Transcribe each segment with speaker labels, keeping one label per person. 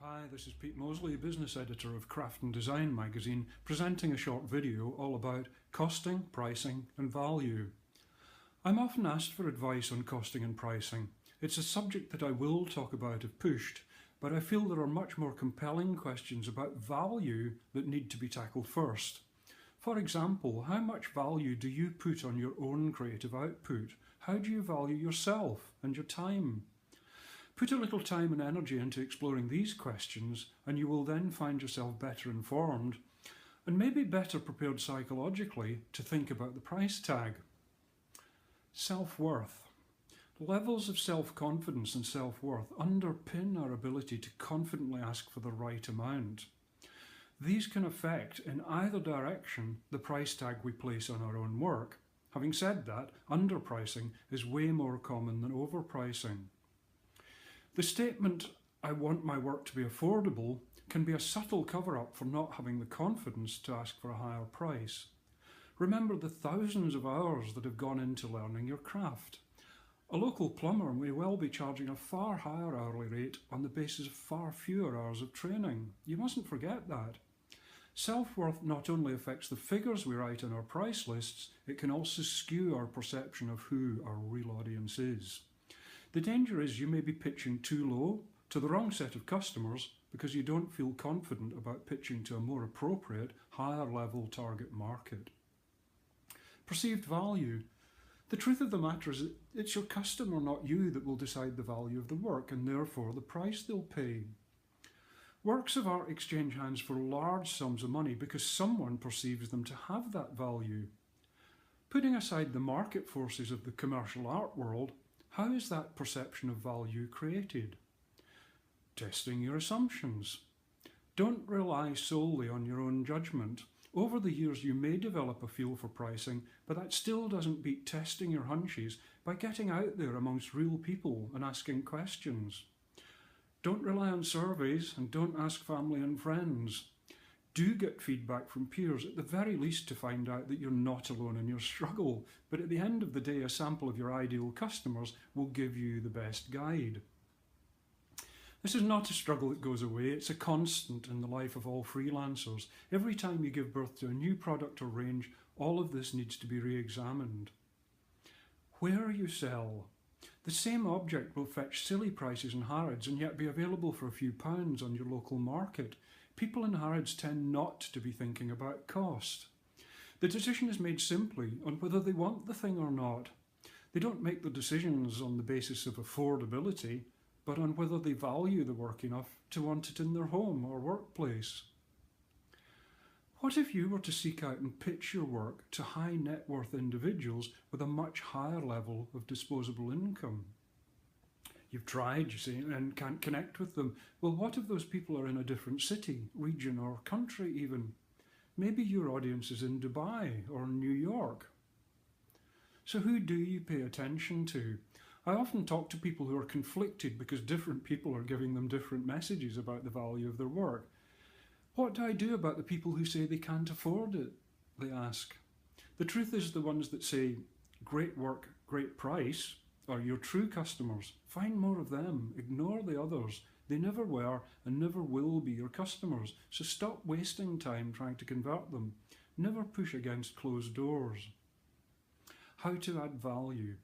Speaker 1: Hi, this is Pete Mosley, business editor of Craft and Design magazine, presenting a short video all about costing, pricing and value. I'm often asked for advice on costing and pricing. It's a subject that I will talk about if pushed, but I feel there are much more compelling questions about value that need to be tackled first. For example, how much value do you put on your own creative output? How do you value yourself and your time? Put a little time and energy into exploring these questions and you will then find yourself better informed and maybe better prepared psychologically to think about the price tag. Self-worth. Levels of self-confidence and self-worth underpin our ability to confidently ask for the right amount. These can affect, in either direction, the price tag we place on our own work. Having said that, underpricing is way more common than overpricing. The statement, "I want my work to be affordable," can be a subtle cover-up for not having the confidence to ask for a higher price. Remember the thousands of hours that have gone into learning your craft. A local plumber may well be charging a far higher hourly rate on the basis of far fewer hours of training. You mustn't forget that. Self-worth not only affects the figures we write on our price lists, it can also skew our perception of who our real audience is. The danger is you may be pitching too low to the wrong set of customers because you don't feel confident about pitching to a more appropriate, higher level target market. Perceived value. The truth of the matter is that it's your customer, not you, that will decide the value of the work and therefore the price they'll pay. Works of art exchange hands for large sums of money because someone perceives them to have that value. Putting aside the market forces of the commercial art world, how is that perception of value created? Testing your assumptions. Don't rely solely on your own judgment. Over the years you may develop a feel for pricing, but that still doesn't beat testing your hunches by getting out there amongst real people and asking questions. Don't rely on surveys and don't ask family and friends. Do get feedback from peers, at the very least to find out that you're not alone in your struggle, but at the end of the day a sample of your ideal customers will give you the best guide. This is not a struggle that goes away, it's a constant in the life of all freelancers. Every time you give birth to a new product or range, all of this needs to be re-examined. Where you sell. The same object will fetch silly prices in Harrods and yet be available for a few pounds on your local market. People in Harrods tend not to be thinking about cost. The decision is made simply on whether they want the thing or not. They don't make the decisions on the basis of affordability, but on whether they value the work enough to want it in their home or workplace. What if you were to seek out and pitch your work to high net worth individuals with a much higher level of disposable income? You've tried, you see, and can't connect with them. Well, what if those people are in a different city, region or country even? Maybe your audience is in Dubai or New York. So who do you pay attention to? I often talk to people who are conflicted because different people are giving them different messages about the value of their work. What do I do about the people who say they can't afford it? They ask. The truth is the ones that say, "Great work, great price," are your true customers. Find more of them. Ignore the others. They never were and never will be your customers. So stop wasting time trying to convert them. Never push against closed doors. How to add value.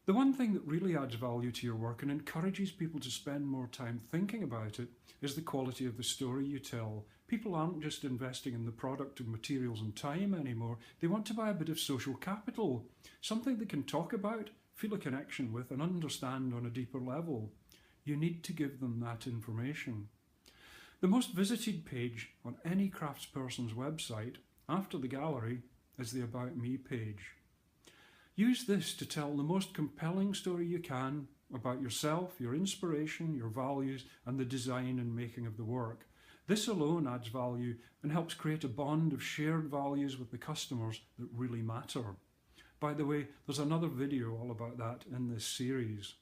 Speaker 1: The one thing that really adds value to your work and encourages people to spend more time thinking about it is the quality of the story you tell. People aren't just investing in the product of materials and time anymore. They want to buy a bit of social capital, something they can talk about, feel a connection with and understand on a deeper level. You need to give them that information. The most visited page on any craftsperson's website after the gallery is the About Me page. Use this to tell the most compelling story you can about yourself, your inspiration, your values and the design and making of the work. This alone adds value and helps create a bond of shared values with the customers that really matter. By the way, there's another video all about that in this series.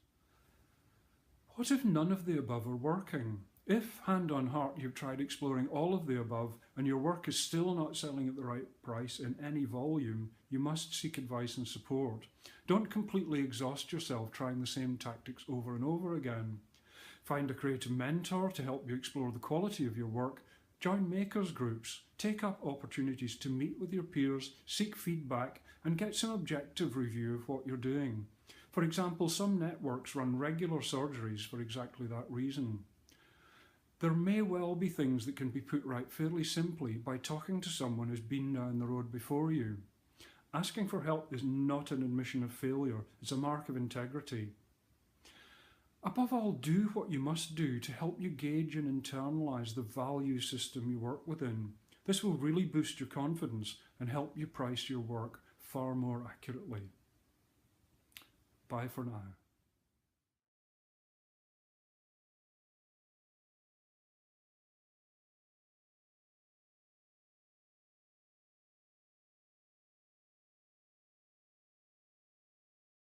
Speaker 1: What if none of the above are working? If, hand on heart, you've tried exploring all of the above and your work is still not selling at the right price in any volume, you must seek advice and support. Don't completely exhaust yourself trying the same tactics over and over again. Find a creative mentor to help you explore the quality of your work. Join makers groups. Take up opportunities to meet with your peers, seek feedback, and get some objective review of what you're doing. For example, some networks run regular surgeries for exactly that reason. There may well be things that can be put right fairly simply by talking to someone who's been down the road before you. Asking for help is not an admission of failure, it's a mark of integrity. Above all, do what you must do to help you gauge and internalise the value system you work within. This will really boost your confidence and help you price your work far more accurately. Bye for now.